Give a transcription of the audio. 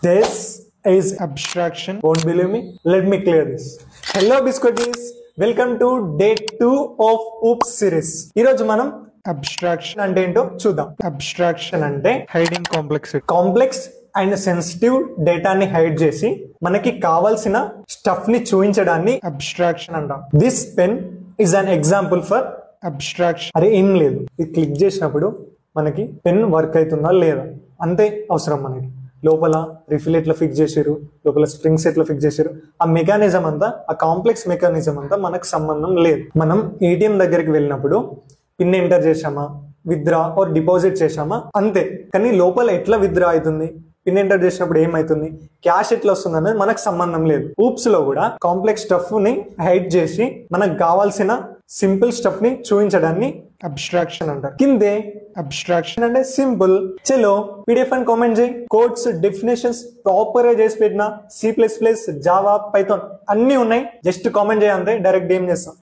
This is abstraction. Won't believe me? Let me clear this. Hello biscuities. Welcome to day 2 of OOPS series. ఈరోజు మనం abstraction అంటే ఏంటో చూద్దాం. Abstraction అంటే hiding complex and sensitive డేటాని hide చేసి మనకి కావాల్సిన స్టఫ్ ని చూపించడాన్ని అబ్స్ట్రాక్షన్ అంటాం. This pen is an example for abstraction. అరే ఏం లేదు, ఇది క్లిక్ చేసినప్పుడు మనకి పెన్ వర్క్ అవుతుందా లేదా అంతే అవసరం. మనకి లోపల రిఫిల్ ఎట్లా ఫిక్స్ చేసారు, లోపల స్ప్రింగ్స్ ఎట్లా ఫిక్స్ చేసారు, ఆ మెకానిజం అంతా, ఆ కాంప్లెక్స్ మెకానిజం అంతా మనకు సంబంధం లేదు. మనం ఏటీఎం దగ్గరికి వెళ్ళినప్పుడు పిన్ ఎంటర్ చేసామా, విత్డ్రా ఆర్ డిపాజిట్ చేసామా అంతే. కానీ లోపల ఎట్లా విత్డ్రా అవుతుంది, పిన్ ఎంటర్ చేసినప్పుడు ఏమైతుంది, క్యాష్ ఎట్లా వస్తుంది అనేది మనకు సంబంధం లేదు. ఊప్స్ లో కూడా కాంప్లెక్స్ స్టఫ్ ని హైడ్ చేసి మనకు కావాల్సిన సింపుల్ స్టఫ్ ని చూపించడాన్ని అబ్స్ట్రాక్షన్ అంటారు. కిందే అబ్స్ట్రాక్షన్ అంటే సింపుల్. చలో పీడిఎఫ్ అని కామెంట్ చేయి. కోడ్స్ డెఫినేషన్స్ ప్రాపర్ గా చేసి పెట్టిన C++, జావా, పైథాన్ అన్ని ఉన్నాయి. జస్ట్ కామెంట్ చేయంతే, డైరెక్ట్ ఏం చేస్తాం.